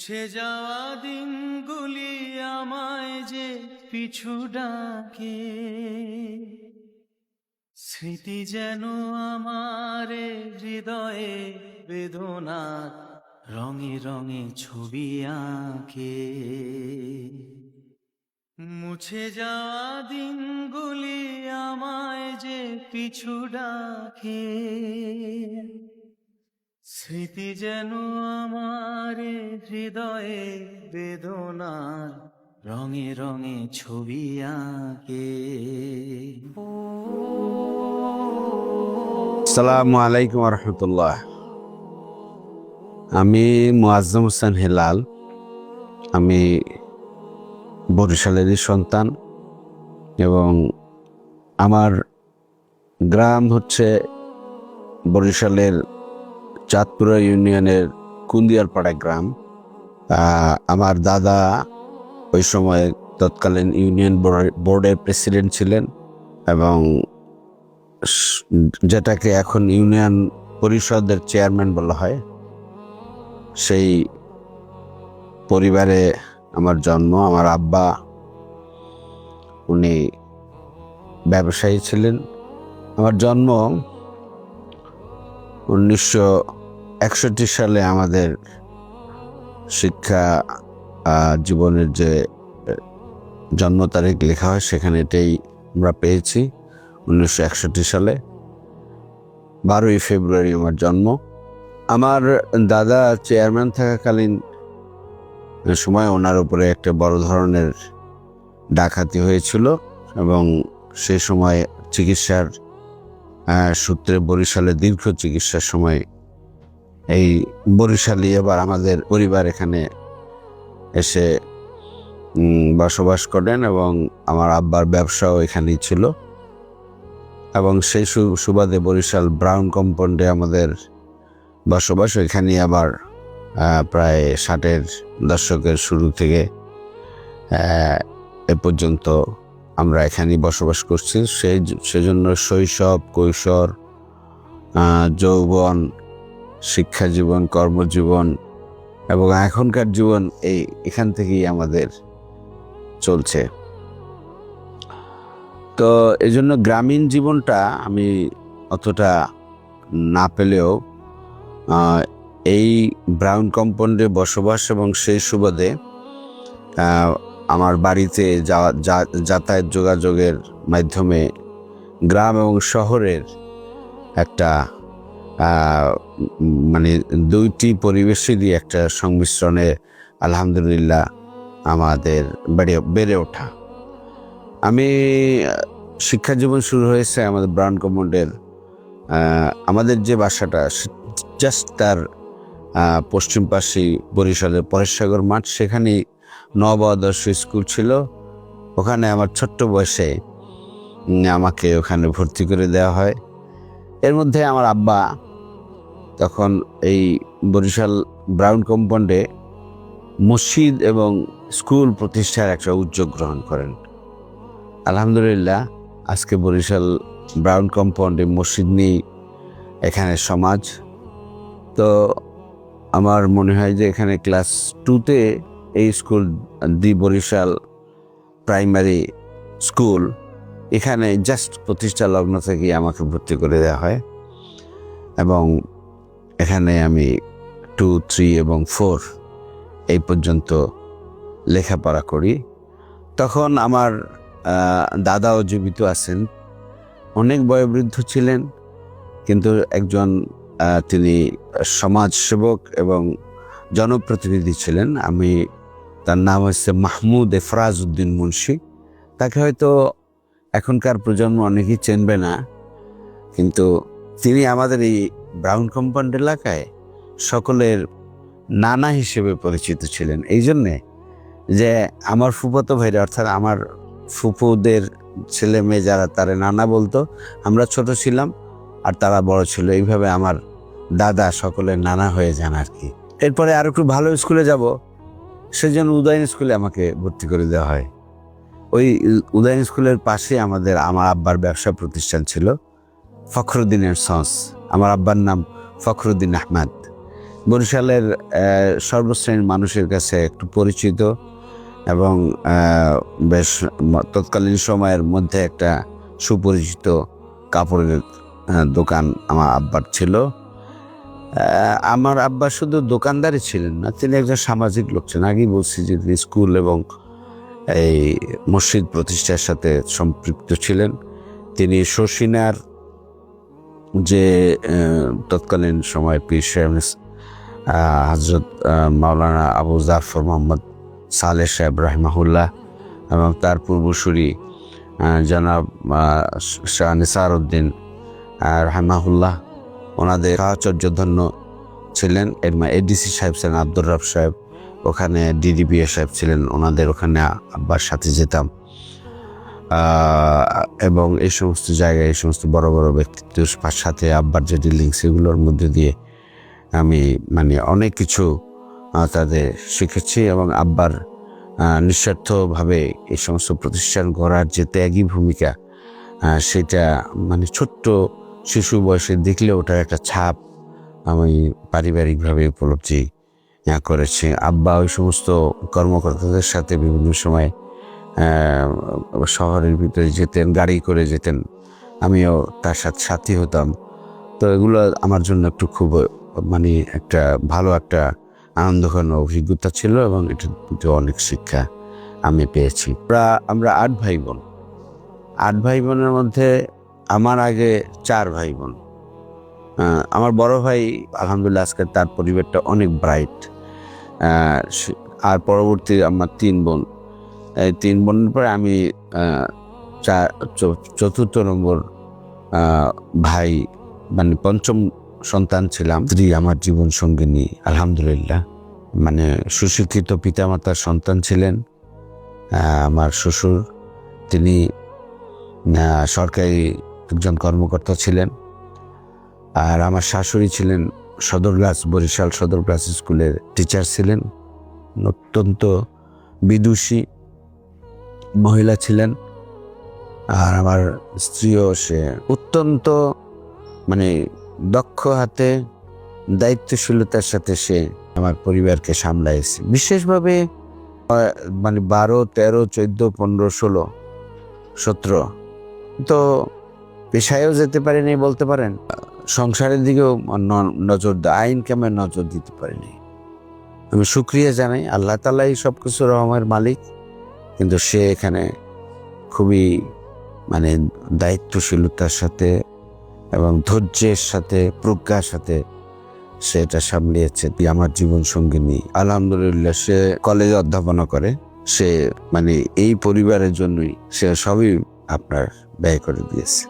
মুছে যাওয়া দিনগুলি আমায় যে পিছু ডাকে, স্মৃতি যেন আমারে হৃদয়ে বেদনা রঙে রঙে ছবি আঁকে। মুছে যাওয়া দিনগুলি আমায় যে পিছু ডাকে, স্মৃতি যেন আমার হৃদয়ে বেদনার রঙে রঙে ছবি আঁকে। আসসালামু আলাইকুম রহমতুল্লাহ। আমি মুআজ্জম হোসেন হেলাল। আমি বরিশালেরই সন্তান এবং আমার গ্রাম হচ্ছে বরিশালের চাঁদপুরা ইউনিয়নের কুন্দিয়ারপাড়া গ্রাম। আমার দাদা ওই সময় তৎকালীন ইউনিয়ন বোর্ডের প্রেসিডেন্ট ছিলেন এবং যেটাকে এখন ইউনিয়ন পরিষদের চেয়ারম্যান বলা হয়, সেই পরিবারে আমার জন্ম। আমার আব্বা উনি ব্যবসায়ী ছিলেন। আমার জন্ম 1961 সালে। আমাদের শিক্ষা জীবনের যে জন্ম তারিখ লেখা হয় সেখানে এটাই আমরা পেয়েছি, 1961 সালে 12ই ফেব্রুয়ারি আমার জন্ম। আমার দাদা চেয়ারম্যান থাকাকালীন সময় ওনার উপরে একটা বড় ধরনের ডাকাতি হয়েছিল এবং সেই সময় চিকিৎসার সূত্রে বরিশালে দীর্ঘ চিকিৎসার সময় এই বরিশালে আবার আমাদের পরিবার এখানে এসে বসবাস করেন এবং আমার আব্বার ব্যবসাও এখানেই ছিল এবং সেই সুবাদে বরিশাল ব্রাউন কম্পাউন্ডে আমাদের বসবাস। এখানেই আবার প্রায় 60-এর দশকের শুরু থেকে এ পর্যন্ত আমরা এখানেই বসবাস করছি। সেজন্য শৈশব, কৈশোর, যৌবন, শিক্ষা জীবন, কর্মজীবন এবং এখনকার জীবন এখান থেকেই আমাদের চলছে। তো এই জন্য গ্রামীণ জীবনটা আমি অতটা না পেলেও এই ব্রাউন কম্পাউন্ডে বসবাস এবং সেই সুবাদে আমার বাড়িতে যাতায়াত যোগাযোগের মাধ্যমে গ্রাম এবং শহরের একটা মানে দুইটি পরিবেশেরই একটা সংমিশ্রণে আলহামদুলিল্লাহ আমাদের বেড়ে ওঠা। আমি শিক্ষা জীবন শুরু হয়েছে আমাদের ব্রাউন কম্পাউন্ডের আমাদের যে বাসাটা জাস্ট তার পশ্চিম পাশেই বরিশালের পরেশসাগর মাঠ, সেখানেই নব আদর্শ স্কুল ছিল। ওখানে আমার ছোট্ট বয়সে আমাকে ওখানে ভর্তি করে দেওয়া হয়। এর মধ্যে আমার আব্বা তখন এই বরিশাল ব্রাউন কম্পাউন্ডে মসজিদ এবং স্কুল প্রতিষ্ঠার একটা উদ্যোগ গ্রহণ করেন। আলহামদুলিল্লাহ আজকে বরিশাল ব্রাউন কম্পাউন্ডে মসজিদ নেই, এখানে সমাজ। তো আমার মনে হয় যে এখানে ক্লাস 2-তে এই স্কুল দি বরিশাল প্রাইমারি স্কুল এখানে জাস্ট প্রতিষ্ঠা লগ্ন থেকেই আমাকে ভর্তি করে দেওয়া হয় এবং এখানে আমি 2, 3 এবং 4 এই পর্যন্ত লেখাপড়া করি। তখন আমার দাদাও জীবিত আছেন, অনেক বয়োবৃদ্ধ ছিলেন, কিন্তু একজন তিনি সমাজসেবক এবং জনপ্রতিনিধি ছিলেন। তার নাম হচ্ছে মাহমুদ এফরাজ উদ্দিন মুন্সি। তাকে হয়তো এখনকার প্রজন্ম অনেকেই চেনবে না, কিন্তু তিনি আমাদের এই ব্রাউন কম্পাউন্ড এলাকায় সকলের নানা হিসেবে পরিচিত ছিলেন। এই জন্যে যে আমার ফুফাতো ভাইরা অর্থাৎ আমার ফুফুদের ছেলে মেয়ে যারা তারা নানা বলতো, আমরা ছোট ছিলাম আর তারা বড় ছিল, এইভাবে আমার দাদা সকলের নানা হয়ে যান আর কি। এরপরে আর একটু ভালো স্কুলে যাব, সেজন্য উদয়ন স্কুলে আমাকে ভর্তি করে দেওয়া হয়। ওই উদয়ন স্কুলের পাশে আমার আব্বার ব্যবসা প্রতিষ্ঠান ছিল, ফখরুদ্দিনের সস। আমার আব্বার নাম ফখরুদ্দিন আহমেদ। বরিশালের সর্বশ্রেণীর মানুষের কাছে একটু পরিচিত এবং বেশ তৎকালীন সময়ের মধ্যে একটা সুপরিচিত কাপড়ের দোকান আমার আব্বার ছিল। আমার আব্বা শুধু দোকানদারই ছিলেন না, তিনি একজন সামাজিক লোক ছিলেন। আগেই বলছি যে তিনি স্কুল এবং এই মসজিদ প্রতিষ্ঠার সাথে সম্পৃক্ত ছিলেন। তিনি শশিনার যে তৎকালীন সময় পীর সাহেব হজরত মাওলানা আবু জাফর মোহাম্মদ সালেহ সাহেব রাহিমাহুল্লাহ এবং তার পূর্বসূরি জনাব শাহ নিসার উদ্দিন রাহিমাহুল্লাহ, ওনাদের সাহচর্যধন্য ছিলেন। এডিসি সাহেব ছিলেন আব্দুর রব সাহেব, ওখানে ডিডিপিএ সাহেব ছিলেন, ওনাদের ওখানে আব্বার সাথে যেতাম। এবং এই সমস্ত জায়গায় এই সমস্ত বড় বড় ব্যক্তিত্বের সাথে আব্বার যে ডিলিং, সেগুলোর মধ্যে দিয়ে আমি মানে অনেক কিছু তাদের শিখেছি। এবং আব্বার নিঃস্বার্থভাবে এই সমস্ত প্রতিষ্ঠান গড়ার যে ত্যাগী ভূমিকা, সেটা মানে ছোট্ট শিশু বয়সে দেখলে ওটার একটা ছাপ আমি পারিবারিকভাবে উপলব্ধি করেছি। আব্বা ওই সমস্ত কর্মকর্তাদের সাথে বিভিন্ন সময় শহরের ভিতরে যেতেন, গাড়ি করে যেতেন, আমিও তার সাথে সাথী হতাম। তো এগুলো আমার জন্য একটু খুব মানে একটা ভালো একটা আনন্দঘন অভিজ্ঞতা ছিল এবং এটা অনেক শিক্ষা আমি পেয়েছি। আমরা 8 ভাই বোন। 8 ভাই বোনের মধ্যে আমার আগে 4 ভাই বোন। আমার বড় ভাই আলহামদুলিল্লাহ আজকে তার পরিবারটা অনেক ব্রাইট। আর পরবর্তী আমার 3 বোন। এই 3 বোনের পরে আমি চতুর্থ নম্বর ভাই, মানে পঞ্চম সন্তান ছিলাম। স্ত্রী আমার জীবন সঙ্গিনী আলহামদুলিল্লাহ, মানে সুশিক্ষিত পিতামাতার সন্তান ছিলেন। আমার শ্বশুর, তিনি সরকারি একজন কর্মকর্তা ছিলেন। আর আমার শাশুড়ি ছিলেন বরিশাল সদর ক্লাস স্কুলের টিচার ছিলেন। অত্যন্ত বিদুষী মহিলা ছিলেন। আর আমার স্ত্রীও সে অত্যন্ত মানে দক্ষ হাতে দায়িত্বশীলতার সাথে সে আমার পরিবারকে সামলাইছে। বিশেষভাবে মানে 12, 13, 14, 15, 16, 17 তো পেশায়ও যেতে পারেনি বলতে পারেন, সংসারের দিকেও নজর আইন কামে নজর দিতে পারিনি। আমি শুকরিয়া জানাই, আল্লাহ তাআলাই সবকিছু রহমের মালিক, কিন্তু সে এখানে খুবই মানে দায়িত্বশীলতার সাথে এবং ধৈর্যের সাথে প্রজ্ঞার সাথে সেটা সামলিয়েছে। আমার জীবন সঙ্গিনী আলহামদুলিল্লাহ, সে কলেজে অধ্যাপনা করে। সে মানে এই পরিবারের জন্যই সে সবই আপনার ব্যয় করে দিয়েছে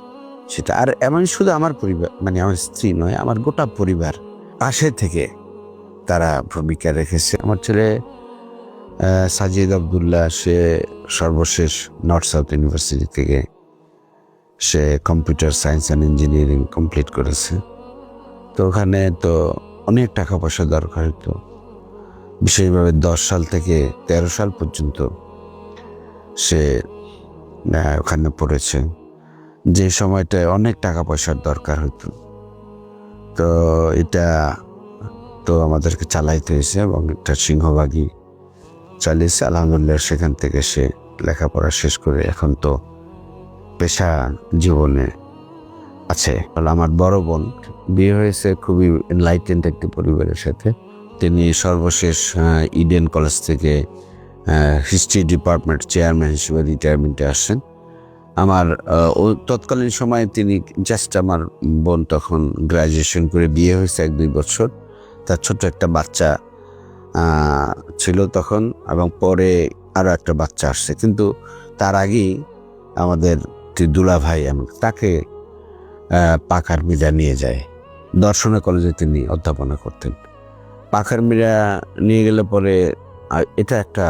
সেটা। আর এমন শুধু আমার পরিবার, মানে আমার স্ত্রী নয়, আমার গোটা পরিবার পাশে থেকে তারা ভূমিকা রেখেছে। আমার ছেলে সাজিদ আব্দুল্লাহ, সে সর্বশেষ নর্থ সাউথ ইউনিভার্সিটি থেকে সে computer science and engineering complete করেছে। তো ওখানে তো অনেক টাকা পয়সা দরকার হতো, বিশেষভাবে 10 সাল থেকে 13 সাল পর্যন্ত সে ওখানে পড়েছে, যে সময়টায় অনেক টাকা পয়সার দরকার হতো। তো এটা তো আমাদেরকে চালাইতে হয়েছে এবং একটা সিংহভাগই চালিয়েছে আলহামদুলিল্লাহ। সেখান থেকে সে লেখাপড়া শেষ করে এখন তো পেশা জীবনে আছে। আমার বড় বোন বিয়ে হয়েছে খুবই এনলাইটেন্ড একটি পরিবারের সাথে। তিনি সর্বশেষ ইডেন কলেজ থেকে হিস্ট্রি ডিপার্টমেন্ট চেয়ারম্যান হিসেবে রিটায়ারমেন্টে আসেন। আমার তৎকালীন সময়ে তিনি জাস্ট, আমার বোন তখন গ্রাজুয়েশন করে বিয়ে হয়েছে 1-2 বছর, তার ছোট্ট একটা বাচ্চা ছিল তখন, এবং পরে আরও একটা বাচ্চা আসছে। কিন্তু তার আগেই আমাদের দুলা ভাই তাকে পাখার মিরা নিয়ে যায়। দর্শনা কলেজে তিনি অধ্যাপনা করতেন। পাখার মিরা নিয়ে গেলে পরে এটা একটা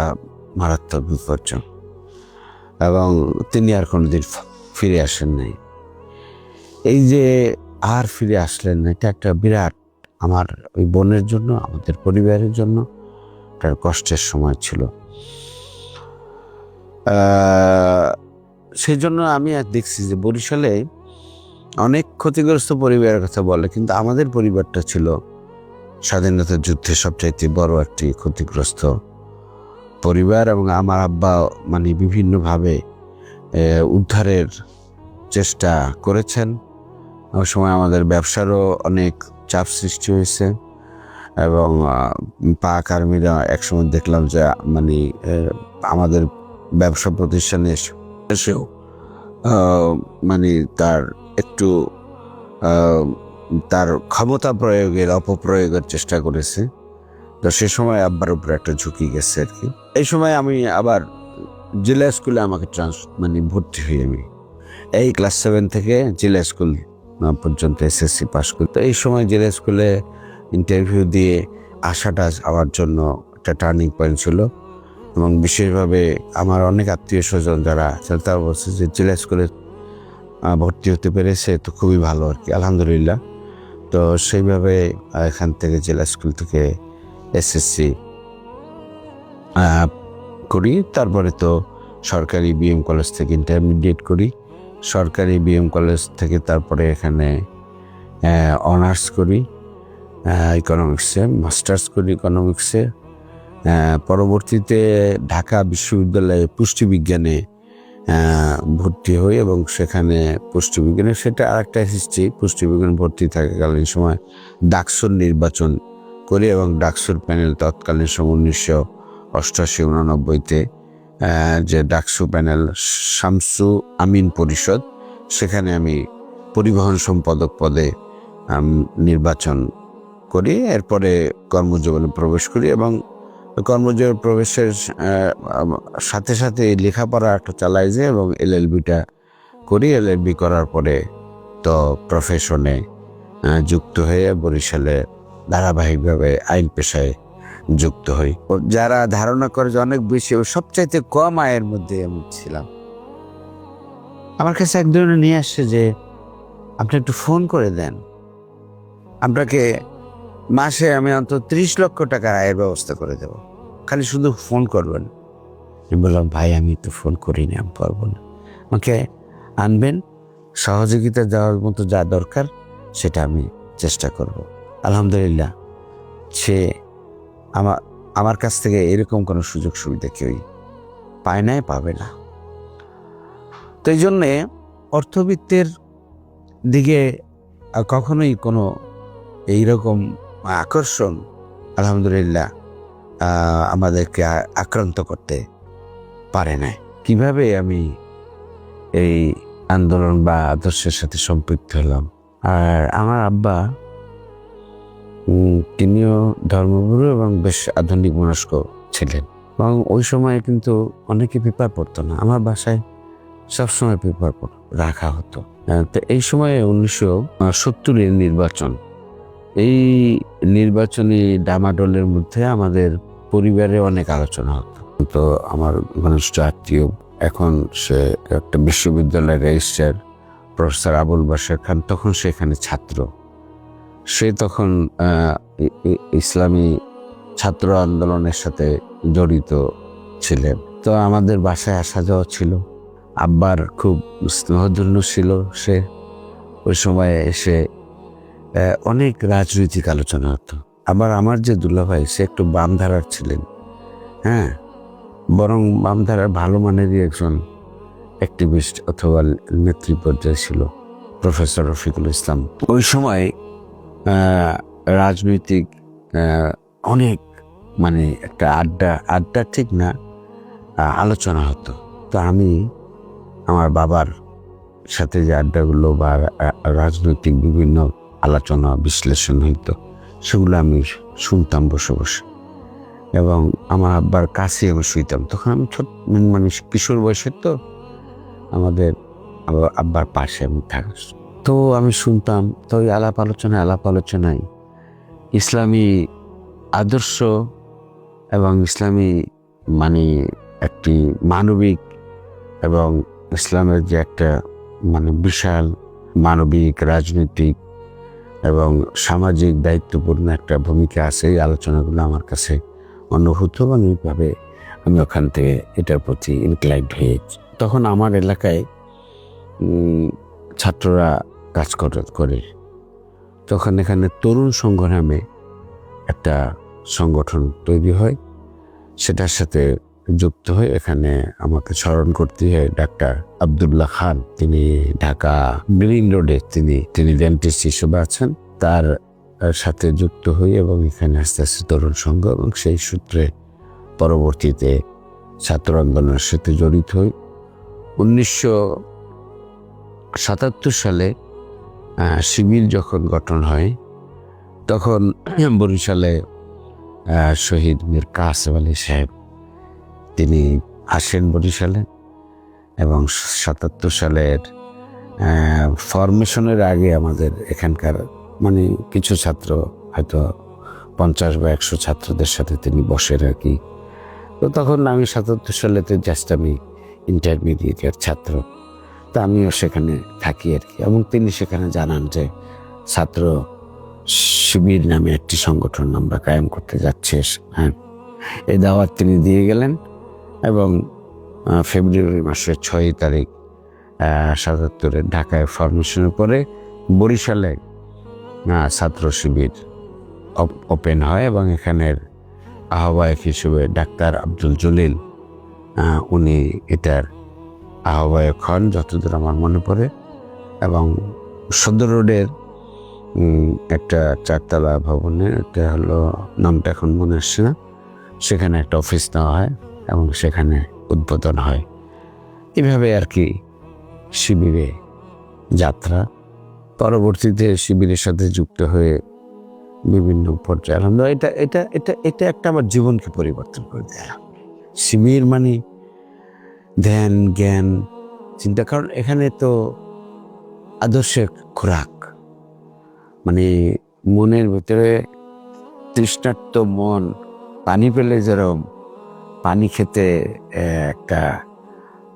মারাত্মক বিপর্যয়, এবং তিনি আর কোনোদিন ফিরে আসেন নাই। এই যে আর ফিরে আসলেন না, এটা একটা বিরাট, আমার ওই বোনের জন্য, আমাদের পরিবারের জন্য একটা কষ্টের সময় ছিল। সেই জন্য আমি দেখছি যে বরিশালে অনেক ক্ষতিগ্রস্ত পরিবারের কথা বলে, কিন্তু আমাদের পরিবারটা ছিল স্বাধীনতা যুদ্ধে সবচাইতে বড় একটি ক্ষতিগ্রস্ত পরিবার, এবং আমার আব্বা মানে বিভিন্নভাবে উদ্ধারের চেষ্টা করেছেন। ওই সময় আমাদের ব্যবসারও অনেক চাপ সৃষ্টি হয়েছে, এবং পাক আর্মিরা একসময় দেখলাম যে মানে আমাদের ব্যবসা প্রতিষ্ঠানে এসেও মানে তার একটু তার ক্ষমতা প্রয়োগের অপপ্রয়োগের চেষ্টা করেছে। তো সে সময় আব্বার উপরে একটা ঝুঁকি গেছে আর কি। এই সময় আমি আবার জেলা স্কুলে আমাকে মানে ভর্তি হই। আমি এই ক্লাস 7 থেকে জেলা স্কুল পর্যন্ত এসএসসি পাস করি। তো এই সময় জেলা স্কুলে ইন্টারভিউ দিয়ে আসাটা আমার জন্য একটা টার্নিং পয়েন্ট ছিল, এবং বিশেষভাবে আমার অনেক আত্মীয় স্বজন যারা তারা বলছে যে জেলা স্কুলে ভর্তি হতে পেরেছে তো খুবই ভালো আর কি, আলহামদুলিল্লাহ। তো সেইভাবে এখান থেকে জেলা স্কুল থেকে এসএসসি করি। তারপরে তো সরকারি বিএম কলেজ থেকে ইন্টারমিডিয়েট করি, সরকারি বিএম কলেজ থেকে তারপরে এখানে অনার্স করি ইকোনমিক্সে, মাস্টার্স করি ইকোনমিক্সে। পরবর্তীতে ঢাকা বিশ্ববিদ্যালয়ে পুষ্টিবিজ্ঞানে ভর্তি হই, এবং সেখানে পুষ্টিবিজ্ঞানে সেটা আরেকটা হিস্ট্রি। পুষ্টিবিজ্ঞান ভর্তি থাকাকালীন সময় ডাকসুর নির্বাচন করি, এবং ডাকসুর প্যানেল তৎকালীন সময় 1988-89-তে যে ডাকসু প্যানেল শামসু আমিন পরিষদ, সেখানে আমি পরিবহন সম্পাদক পদে নির্বাচন করি। এরপরে কর্মজীবনে প্রবেশ করি, এবং কর্মজীবনে প্রবেশের সাথে সাথে লেখাপড়া একটা চালাই যায়, এবং এলএলবিটা করি। এলএলবি করার পরে তো প্রফেশনে যুক্ত হয়ে বরিশালে ধারাবাহিকভাবে আইন পেশায় যুক্ত হই। যারা ধারণা করে যে অনেক বেশি, সবচাইতে কম আয়ের মধ্যে আমি ছিলাম। আমার কাছে একজনে নিয়ে আসছে যে আপনি একটু ফোন করে দেন, আপনাকে মাসে আমি অন্তত 30 লক্ষ টাকার আয়ের ব্যবস্থা করে দেব, খালি শুধু ফোন করবেন। আমি বললাম ভাই আমি তো ফোন করিনি, আমি পারবো না, আমাকে আনবেন, সহযোগিতা দেওয়ার মতো যা দরকার সেটা আমি চেষ্টা করব। আলহামদুলিল্লাহ সে আমার কাছ থেকে এরকম কোনো সুযোগ সুবিধা কেউই পায় নাই, পাবে না। তো এই জন্যে অর্থবিত্তের দিকে কখনোই কোনো এইরকম আকর্ষণ আলহামদুলিল্লাহ আমাদেরকে আক্রান্ত করতে পারে নাই। কিভাবে আমি এই আন্দোলন বা আদর্শের সাথে সম্পৃক্ত হলাম? আর আমার আব্বা তিনিও ধর্মগুরু এবং বেশ আধুনিক মনস্ক ছিলেন, এবং ওই সময় কিন্তু অনেকে পেপার পড়তো না। আমার বাসায় সবসময় পেপার রাখা হতো। তো এই সময়ে 1970-এর নির্বাচন, এই নির্বাচনী ডামাডোলের মধ্যে আমাদের পরিবারে অনেক আলোচনা হতো। তো আমার ঘনিষ্ঠ আত্মীয়, এখন সে একটা বিশ্ববিদ্যালয়ের রেজিস্ট্রার প্রফেসর আবুল বাশার খান, তখন সেখানে ছাত্র, সে তখন ইসলামী ছাত্র আন্দোলনের সাথে জড়িত ছিলেন। তো আমাদের বাসায় আসা যাওয়া ছিল। আব্বার খুব স্নেহধন্য ছিল সে। ওই সময় এসে অনেক রাজনৈতিক আলোচনা হতো। আবার আমার যে দুলাভাই, সে একটু বাম ধারার ছিলেন, হ্যাঁ, বরং বাম ধারার ভালো মানেরই একজন অ্যাক্টিভিস্ট অথবা নেত্রী পর্যায়ে ছিল প্রফেসর রফিকুল ইসলাম। ওই সময় রাজনৈতিক অনেক মানে একটা আড্ডা ঠিক না, আলোচনা হতো। তো আমি আমার বাবার সাথে যে আড্ডাগুলো বা রাজনৈতিক বিভিন্ন আলোচনা বিশ্লেষণ হইতো, সেগুলো আমি শুনতাম বসে বসে, এবং আমার আব্বার কাছে আমি শুইতাম। তখন আমি মানে কিশোর বয়সের, তো আমাদের আব্বার পাশে আমি থাকতাম। তো আমি শুনতাম। তো ওই আলাপ আলোচনায় ইসলামী আদর্শ এবং ইসলামী মানে একটি মানবিক এবং ইসলামের যে একটা মানে বিশাল মানবিক, রাজনৈতিক এবং সামাজিক দায়িত্বপূর্ণ একটা ভূমিকা আছে, এই আলোচনাগুলো আমার কাছে অনুভূত, এবং এইভাবে আমি ওখান থেকে এটার প্রতি ইনক্লাইন্ড হয়েছি। তখন আমার এলাকায় ছাত্ররা কাজ করে, তখন এখানে তরুণ সংগ্রামে একটা সংগঠন তৈরি হয়, সেটার সাথে যুক্ত হয়ে এখানে আমাকে স্মরণ করতে হয় ডাক্তার আব্দুল্লাহ খান। তিনি ঢাকা গ্রিন রোডে তিনি ডেন্টিস্ট হিসেবে আছেন। তার সাথে যুক্ত হই এবং এখানে আস্তে আস্তে তরুণ সংঘ এবং সেই সূত্রে পরবর্তীতে ছাত্র আন্দোলনের সাথে জড়িত হই। 1977 সালে শিবির যখন গঠন হয় তখন বরিশালে শহীদ মীর কাসেম আলী সাহেব তিনি আসেন বরিশালে এবং 77 সালের ফরমেশনের আগে আমাদের এখানকার মানে কিছু ছাত্র হয়তো 50 বা 100 ছাত্রদের সাথে তিনি বসেন আর কি। তো তখন আমি 77 সালেতে জাস্ট আমি ইন্টারমিডিয়েটের ছাত্র, তা আমিও সেখানে থাকি আর কি। এবং তিনি সেখানে জানান যে ছাত্র শিবির নামে একটি সংগঠন আমরা কায়েম করতে যাচ্ছি। হ্যাঁ, এই দাওয়াত তিনি দিয়ে গেলেন এবং ফেব্রুয়ারি মাসের 6 তারিখ 77-এর ঢাকায় ফরমেশনের পরে বরিশালে ছাত্র শিবির ওপেন হয় এবং এখানের আহ্বায়ক হিসেবে ডাক্তার আব্দুল জলিল উনি এটার আহ্বায়ক হন যতদূর আমার মনে পড়ে। এবং সদর রোডের একটা 4তলা ভবনে, এটা হলো নামটা এখন মনে আসছে না, সেখানে একটা অফিস নেওয়া হয় এবং সেখানে উদ্বোধন হয়। এভাবে আর কি শিবিরে যাত্রা। পরবর্তীতে শিবিরের সাথে যুক্ত হয়ে বিভিন্ন পর্যায়ে এটা এটা এটা এটা একটা আমার জীবনকে পরিবর্তন করে দেয়। শিবির মানে ধ্যান, জ্ঞান, চিন্তা। কারণ এখানে তো আদর্শের খোরাক, মানে মনের ভিতরে তৃষ্ণার্ত মন পানি পেলে যেরকম পানি খেতে একটা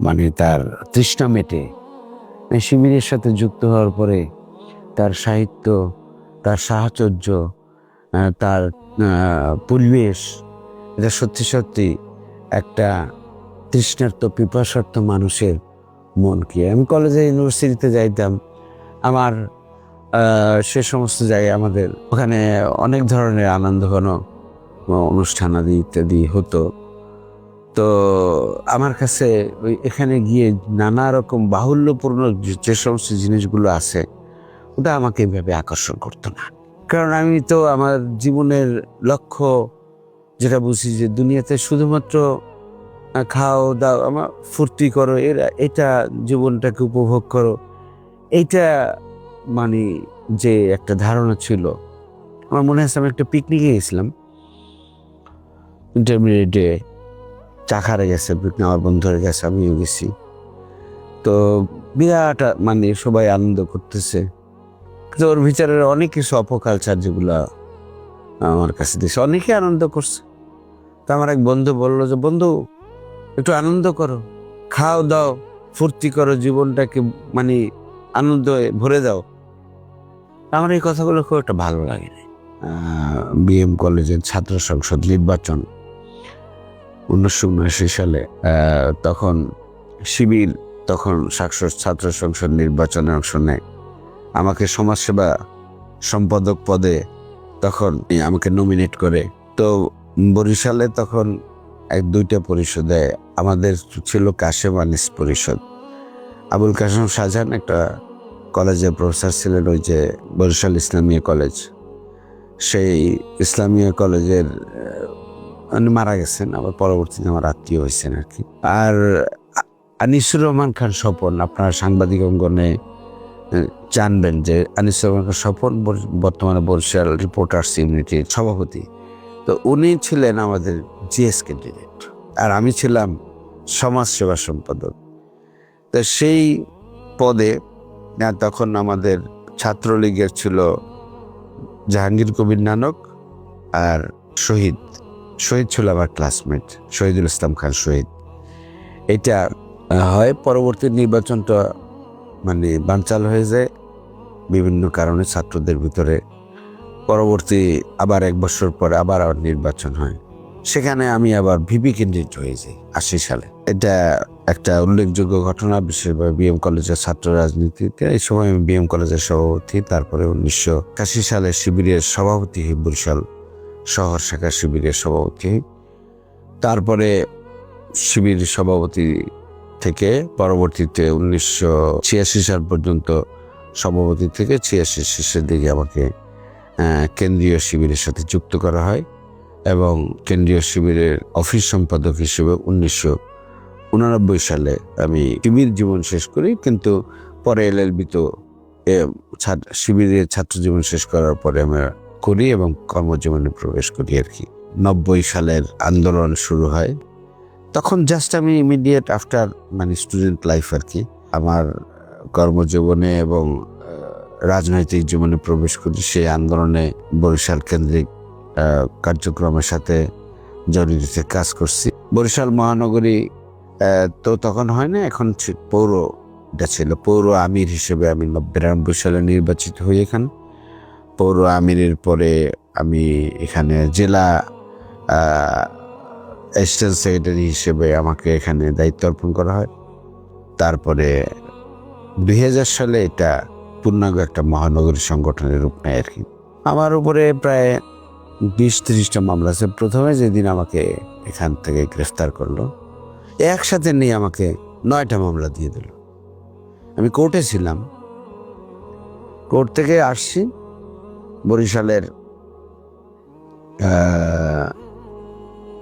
মানে তার তৃষ্ণা মেটে, শিবিরের সাথে যুক্ত হওয়ার পরে তার সাহিত্য, তার সাহচর্য, তার পরিবেশ, এটা সত্যি সত্যি একটা তৃষ্ণার্ত পিপাসার্থ মানুষের মনকে। আমি কলেজে ইউনিভার্সিটিতে যাইতাম, আমার সে সমস্ত জায়গায় আমাদের ওখানে অনেক ধরনের আনন্দঘন অনুষ্ঠান আদি ইত্যাদি হতো। তো আমার কাছে ওই এখানে গিয়ে নানা রকম বাহুল্যপূর্ণ যে সমস্ত জিনিসগুলো আছে ওটা আমাকে এভাবে আকর্ষণ করতো না। কারণ আমি তো আমার জীবনের লক্ষ্য যেটা বুঝি যে দুনিয়াতে শুধুমাত্র খাও দাও, আমার ফুর্তি করো, এটা জীবনটাকে উপভোগ করো, এইটা মানে যে একটা ধারণা ছিল। আমার মনে আছে আমি একটা পিকনিকে গেছিলাম, ইন্টারমিডিয়েটে চাখারে গেছে পিকনিক, আমার বন্ধুরা গেছে, আমিও গেছি। তো বিরাট মানে সবাই আনন্দ করতেছে, কিন্তু ওর ভিতরের অনেক কিছু অপকালচার যেগুলা আমার কাছে দিয়েছে, অনেকে আনন্দ করছে। তো আমার এক বন্ধু বললো যে বন্ধু একটু আনন্দ করো, খাও দাও, ফুর্তি করো, জীবনটাকে মানে আনন্দ ভরে দাও। আমার এই কথাগুলো খুব একটা ভালো লাগে না। বিএম কলেজের ছাত্র সংসদ নির্বাচন 1979 সালে, তখন শিবির তখন ছাত্র সংসদ নির্বাচনে অংশ নেয়। আমাকে সমাজসেবা সম্পাদক পদে তখন আমাকে নমিনেট করে। তো বরিশালে তখন 1-2টা পরিষদে আমাদের ছিল কাশেম আনিস পরিষদ। আবুল কাশেম শাহজাহান একটা কলেজের প্রফেসর ছিলেন, ওই যে বরিশাল ইসলামিয়া কলেজ, সেই ইসলামিয়া কলেজের মারা গেছেন, আবার পরবর্তীতে আমার আত্মীয় হয়েছেন আর কি। আর আনিসুর রহমান খান স্বপন, আপনার সাংবাদিক অঙ্গনে জানবেন যে আনিসুর রহমান খান স্বপন বর্তমানে বরিশাল রিপোর্টার্স ইউনিটির সভাপতি। তো উনি ছিলেন আমাদের জিএস ক্যান্ডিডেট আর আমি ছিলাম সমাজসেবা সম্পাদক। তো সেই পদে তখন আমাদের ছাত্রলীগের ছিল জাহাঙ্গীর কবির নানক আর শহীদ ছিল আমার ক্লাসমেট, শহীদুল ইসলাম খান শহীদ। এটা হয় পরবর্তী নির্বাচনটা মানে বানচাল হয়ে যায় বিভিন্ন কারণে ছাত্রদের ভিতরে। পরবর্তী আবার 1 বছর পরে আবার নির্বাচন হয়, সেখানে আমি আবার ভিপি ক্যান্ডিডেট হয়ে যাই 80 সালে। এটা একটা উল্লেখযোগ্য ঘটনা, বিশেষভাবে বিএম কলেজের ছাত্র রাজনীতিতে। এই সময় আমি বিএম কলেজের সভাপতি, তারপরে 1981 সালে শিবিরের সভাপতি বরিশাল শহর শাখা শিবিরের সভাপতি। তারপরে শিবির সভাপতি থেকে পরবর্তীতে 1986 সাল পর্যন্ত সভাপতি থেকে 86 শেষের দিকে আমাকে কেন্দ্রীয় শিবিরের সাথে যুক্ত করা হয় এবং কেন্দ্রীয় শিবিরের অফিস সম্পাদক হিসেবে 1989 সালে আমি শিবির জীবন শেষ করি। কিন্তু পরে এলএলবি তো শিবিরের ছাত্র জীবন শেষ করার পরে আমরা করি এবং কর্মজীবনে প্রবেশ করি আর কি। 90 সালের আন্দোলন শুরু হয়, তখন জাস্ট আমি ইমিডিয়েট আফটার মানে স্টুডেন্ট লাইফ আর কি আমার কর্মজীবনে এবং রাজনৈতিক জীবনে প্রবেশ করি। সেই আন্দোলনে বরিশাল কেন্দ্রিক কার্যক্রমের সাথে জড়িত কাজ করছি। বরিশাল মহানগরী তো তখন হয় না, এখন পৌরটা ছিল। পৌর আমির হিসেবে আমি 92 সালে নির্বাচিত হই এখানে। পৌর আমিরের পরে আমি এখানে জেলা অ্যাসিস্ট্যান্ট সেক্রেটারি হিসেবে আমাকে এখানে দায়িত্ব অর্পণ করা হয়। তারপরে 2000 সালে এটা পূর্ণাঙ্গ একটা মহানগরী সংগঠনের রূপ নেয় আর কি। আমার উপরে প্রায় 20-30টা মামলা আছে। প্রথমে যেদিন আমাকে এখান থেকে গ্রেফতার করলো, একসাথে নিয়ে আমাকে 9টা মামলা দিয়ে দিল। আমি কোর্টে ছিলাম, কোর্ট থেকে আসছি বরিশালের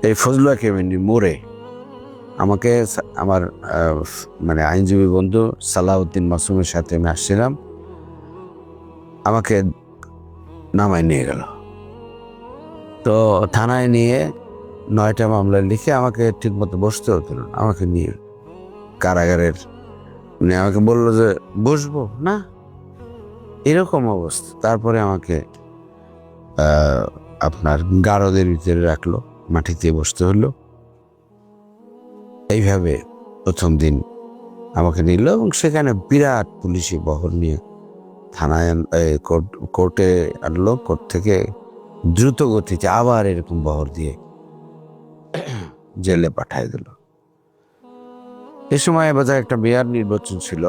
এই ফজলুল একাডেমির মোড়ে আমাকে আমার মানে আইনজীবী বন্ধু সালাউদ্দিন মাসুমের সাথে আমি আসছিলাম, আমাকে নামায় নিয়ে গেল। তো থানায় নিয়ে 9টা মামলা লিখে আমাকে ঠিক মতো বসতে হতো না, আমাকে নিয়ে কারাগারের মানে আমাকে বললো যে বসবো না, এরকম অবস্থা। তারপরে আমাকে আপনার গারদের ভিতরে রাখলো, মাটিতে বসতে হলো। এইভাবে প্রথম দিন আমাকে নিল এবং সেখানে বিরাট পুলিশি বহর নিয়ে থানায় কোর্টে আনলো। কোর্ট থেকে দ্রুত গতিতে আবার এরকম বহর দিয়ে জেলে পাঠায় দিল। এ সময় বোধহয় একটা মেয়র নির্বাচন ছিল।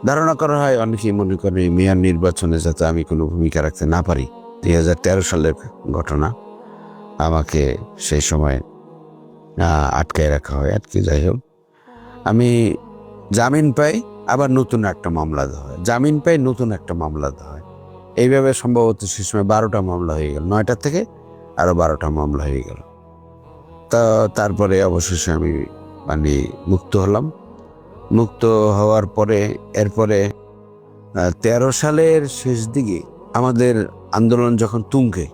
ধারণা করা হয়, অনেকেই মনে করে মেয়র নির্বাচনে যাতে আমি কোনো ভূমিকা রাখতে না পারি। 2013 সালের ঘটনা, আমাকে সেই সময় আটকায় রাখা হয় আর কি। যাই হোক, আমি জামিন পাই, আবার নতুন একটা মামলা দেওয়া হয়, জামিন পাই, নতুন একটা মামলা দেওয়া হয়। এইভাবে সম্ভবত সেই সময় 12টা মামলা হয়ে গেল, 9টা থেকে আরো 12টা মামলা হয়ে গেল। তা তারপরে অবশেষে আমি মানে মুক্ত হলাম। মুক্ত হওয়ার পরে এরপরে 13 সালের শেষ দিকে আমাদের আন্দোলন যখন তুঙ্গে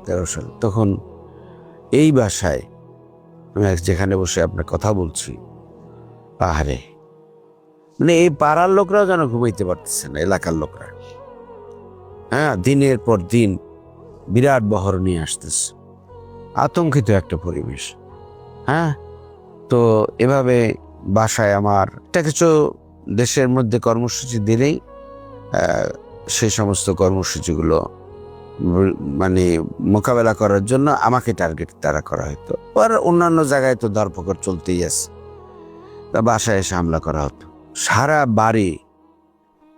13 সাল, তখন এই বাসায় আমি যেখানে বসে আপনার কথা বলছি, পাহাড়ে মানে এই পাড়ার লোকরাও যেন ঘুমাইতে পারতেছে না, এলাকার লোকরা। হ্যাঁ, দিনের পর দিন বিরাট বহর নিয়ে আসতেছে, আতঙ্কিত একটা পরিবেশ। হ্যাঁ, তো এভাবে বাসায় আমার একটা কিছু দেশের মধ্যে কর্মসূচি দিলেই সেই সমস্ত কর্মসূচিগুলো মানে মোকাবেলা করার জন্য আমাকে টার্গেট তারা করা হতো। আর অন্যান্য জায়গায় তো ধরপকড় চলতেই আছে। তা বাসায় এসে হামলা করা হতো, সারা বাড়ি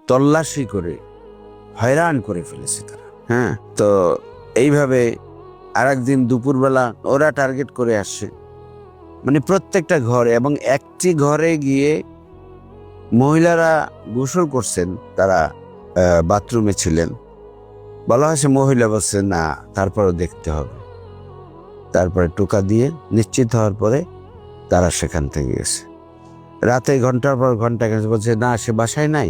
তল্লাশি করে হয়রান করে ফেলেছে তারা। হ্যাঁ, তো এইভাবে আর একদিন দুপুরবেলা ওরা টার্গেট করে আসছে, মানে প্রত্যেকটা ঘরে, এবং একটি ঘরে গিয়ে মহিলারা গোসল করছেন, তারা বাথরুমে ছিলেন। বলা হয়েছে মহিলা বলছে না, তারপরেও দেখতে হবে। তারপরে টোকা দিয়ে নিশ্চিত হওয়ার পরে তারা সেখান থেকে গেছে। রাতে ঘন্টার পর ঘন্টা গেছে, বলছে না সে বাসায় নাই,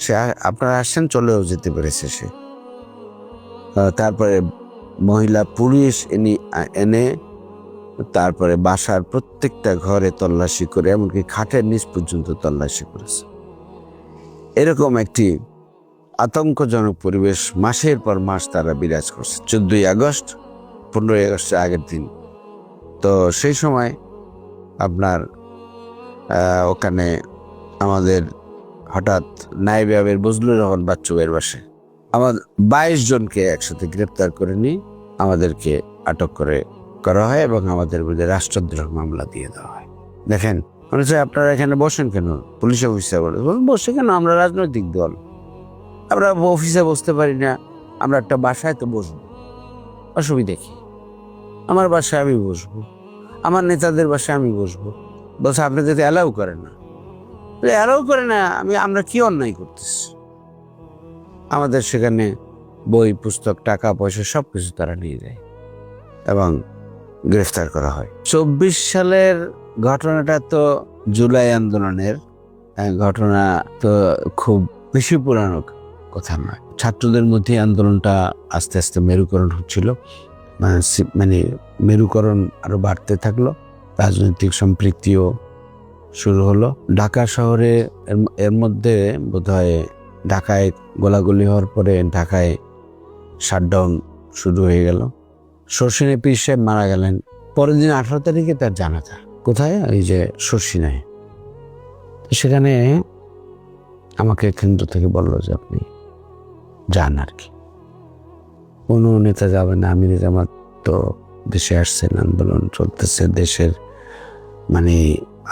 সে আপনারা আসছেন, চলেও যেতে পেরেছে সে। তারপরে মহিলা পুলিশ এনে তারপরে বাসার প্রত্যেকটা ঘরে তল্লাশি করে, এমনকি খাটের নিচ পর্যন্ত তল্লাশি করেছে। এরকম একটি আতঙ্কজনক পরিবেশ মাসের পর মাস তারা বিরাজ করছে। 14ই আগস্ট, 15ই আগস্টের আগের দিন। তো সেই সময় আপনার ওখানে আমাদের হঠাৎ নায়েবে আমির বজলুর রহমান বাচ্চু ভাইয়ের বাসায় আমার 22 জনকে একসাথে গ্রেপ্তার করে নিয়ে আমাদেরকে আটক করা হয় এবং আমাদের বিরুদ্ধে রাষ্ট্রদ্রোহ মামলা দিয়ে দেওয়া হয়। দেখেন, মনে হচ্ছে আপনারা এখানে বসেন কেন, পুলিশ অফিসার বলে বসে কেন, আমরা রাজনৈতিক দল, আমরা অফিসে বসতে পারি না, আমরা একটা বাসায় তো বসবো। অসুবিধা কি? আমার বাসায় আমি বসবো, আমার নেতাদের বাসায় আমি বসবো। বলছে আপনি যদি অ্যালাউ করেন না, অ্যালাউ করে না, আমরা কি অন্যায় করতেছি? আমাদের সেখানে বই পুস্তক টাকা পয়সা সবকিছু তারা নিয়ে যায় এবং গ্রেফতার করা হয়। 24 সালের ঘটনাটা তো জুলাই আন্দোলনের ঘটনা, তো খুব বেশি পুরানো কথা নয়। ছাত্রদের মধ্যে আন্দোলনটা আস্তে আস্তে মেরুকরণ হচ্ছিল, মানে মেরুকরণ আরো বাড়তে থাকলো, রাজনৈতিক সম্পৃক্তিও শুরু হলো। ঢাকা শহরে এর মধ্যে বোধহয় ঢাকায় গোলাগুলি হওয়ার পরে ঢাকায় শাটডাউন শুরু হয়ে গেল। শর্ষিনে পীর সাহেব মারা গেলেন পরের দিন 18 তারিখে তার জানাজা। কোথায়? এই যে শর্ষিনায়। সেখানে আমাকে কেন্দ্র থেকে বললো যে আপনি যান আর কি। কোনো নেতা যাবে না, আমির জামাত তো দেশে আসছেন, আন্দোলন চলতেছে, দেশের মানে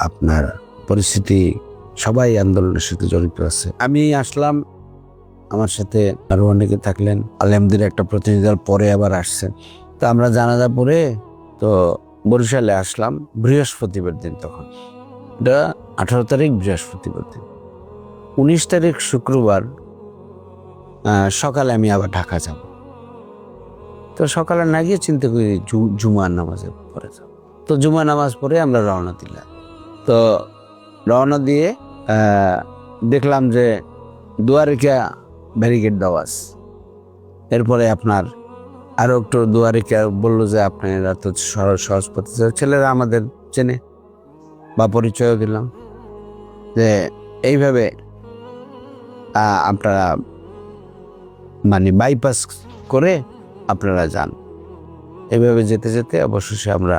আপনার পরিস্থিতি, সবাই আন্দোলনের সাথে জড়িত আছে। আমি আসলাম, আমার সাথে আরো অনেকে থাকলেন। আলহামদুলিল্লাহ একটা প্রতিনিধি দল পরে আবার আসছেন। তো আমরা জানাজা পড়ে তো বরিশালে আসলাম বৃহস্পতিবার দিন। তখন এটা 18 তারিখ বৃহস্পতিবার দিন। 19 তারিখ শুক্রবার সকালে আমি আবার ঢাকা যাব। তো সকালে না গিয়ে চিন্তা করি জুমার নামাজে পড়ে যাব। তো জুমা নামাজ পড়ে আমরা রওনা দিলাম। তো রওনা দিয়ে দেখলাম যে দুয়ারিকা ব্যারিকেড দেওয়া আছে। এরপরে আপনার আরো একটু দুয়ারিকা বললো যে আপনারা তো সহজ পথে, ছেলেরা আমাদের চেনে বা পরিচয় দিলাম যে এইভাবে আপনারা মানে বাইপাস করে আপনারা যান। এইভাবে যেতে যেতে অবশেষে আমরা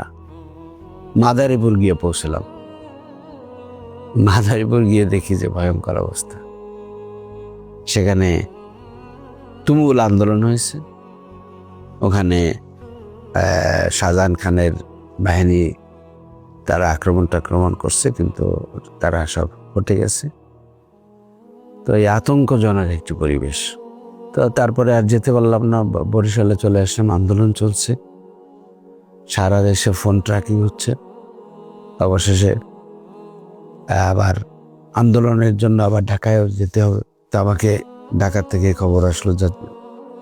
মাদারীপুর গিয়ে পৌঁছলাম। মাদারীপুর গিয়ে দেখি যে ভয়ঙ্কর অবস্থা। সেখানে তুমুল আন্দোলন হয়েছে। ওখানে শাহজাহান খানের বাহিনী তারা আক্রমণ করছে, কিন্তু তারা সব হটে গেছে। তো এই আতঙ্কজনক একটি পরিবেশ। তো তারপরে আর যেতে পারলাম না, বরিশালে চলে আসলাম। আন্দোলন চলছে, সারা দেশে ফোন ট্র্যাকিং হচ্ছে। অবশেষে আবার আন্দোলনের জন্য আবার ঢাকায় যেতে হবে। তো আমাকে ঢাকা থেকে খবর আসলো যে,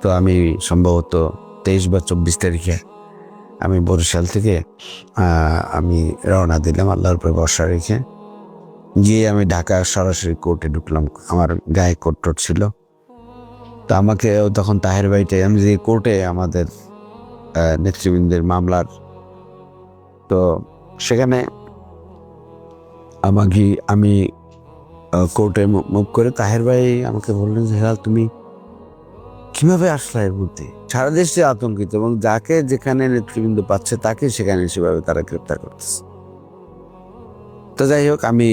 তো আমি সম্ভবত 23 বা 24 তারিখে আমি বরিশাল থেকে আমি রওনা দিলাম আল্লাহর উপরে ভরসা রেখে। গিয়ে আমি ঢাকা সরাসরি কোর্টে ঢুকলাম। আমার গায়ে কোর্ট ছিল। তো আমাকে তখন তাহের বাড়িতে, আমি যে কোর্টে আমাদের নেতৃবৃন্দের মামলার, তো সেখানে আমি কোর্টে মুভ করে তাহের ভাই আমাকে বললেন যে হেলাল তুমি কিভাবে আসলা এর মধ্যে? সারা দেশে আতঙ্কিত এবং যাকে যেখানে নেতৃবৃন্দ পাচ্ছে তাকে সেখানে সেভাবে তারা গ্রেপ্তার করতেছে। তো যাই হোক, আমি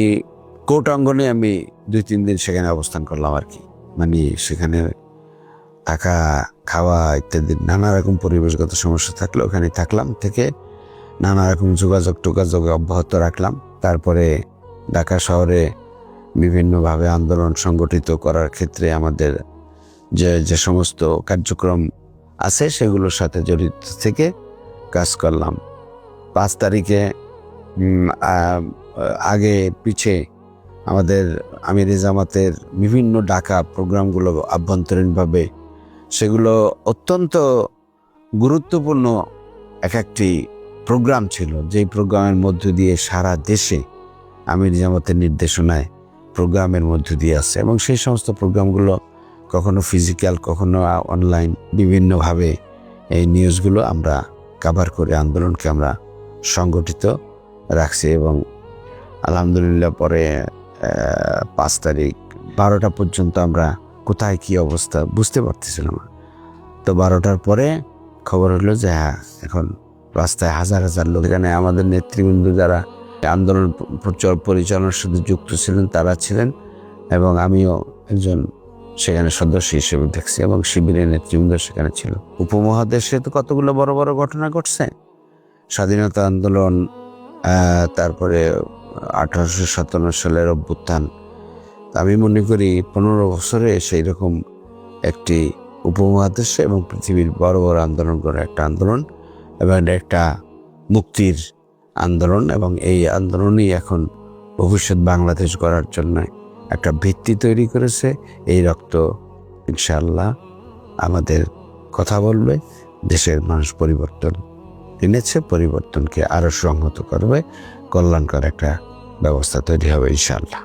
কোর্ট অঙ্গনে আমি 2-3 দিন সেখানে অবস্থান করলাম আর কি। মানে সেখানে থাকা খাওয়া ইত্যাদি নানা রকম পরিবেশগত সমস্যা থাকলে ওখানে থাকলাম, থেকে নানা রকম যোগাযোগ অব্যাহত রাখলাম। তারপরে ঢাকা শহরে বিভিন্নভাবে আন্দোলন সংগঠিত করার ক্ষেত্রে আমাদের যে সমস্ত কার্যক্রম আছে সেগুলোর সাথে জড়িত থেকে কাজ করলাম। 5 তারিখে আগে পিছে আমাদের আমির জামাতের বিভিন্ন ঢাকা প্রোগ্রামগুলো আভ্যন্তরীণভাবে সেগুলো অত্যন্ত গুরুত্বপূর্ণ একটি প্রোগ্রাম ছিল, যেই প্রোগ্রামের মধ্য দিয়ে সারা দেশে আমির জামাতের নির্দেশনায় প্রোগ্রামের মধ্য দিয়ে আছে। এবং সেই সমস্ত প্রোগ্রামগুলো কখনো ফিজিক্যাল, কখনো অনলাইন, বিভিন্নভাবে এই নিউজগুলো আমরা কভার করে আন্দোলনকে আমরা সংগঠিত রাখছি। এবং আলহামদুলিল্লাহ পরে 5 তারিখ 12টা পর্যন্ত আমরা কোথায় কি অবস্থা বুঝতে পারতেছিলাম। তো 12টার পরে খবর হলো যে হ্যাঁ, এখন রাস্তায় হাজার হাজার লোক। এখানে আমাদের নেতৃবৃন্দ যারা আন্দোলন পরিচালনার সাথে যুক্ত ছিলেন তারা ছিলেন, এবং আমিও একজন সেখানে সদস্য হিসেবে দেখছি, এবং শিবিরের নেতৃবৃন্দ সেখানে ছিল। উপমহাদেশে তো কতগুলো বড় বড় ঘটনা ঘটছে, স্বাধীনতা আন্দোলন, তারপরে 1857 সালের অভ্যুত্থান। আমি মনে করি 15 বছরে সেই রকম একটি উপমহাদেশে এবং পৃথিবীর বড় বড় আন্দোলন করে একটা আন্দোলন এবং এটা একটা মুক্তির আন্দোলন, এবং এই আন্দোলনই এখন ভবিষ্যৎ বাংলাদেশ গড়ার জন্য একটা ভিত্তি তৈরি করেছে। এই রক্ত ইনশাআল্লাহ আমাদের কথা বলবে, দেশের মানুষ পরিবর্তন এনেছে, পরিবর্তনকে আরো সংহত করবে, কল্যাণকর একটা ব্যবস্থা তৈরি হবে ইনশাআল্লাহ।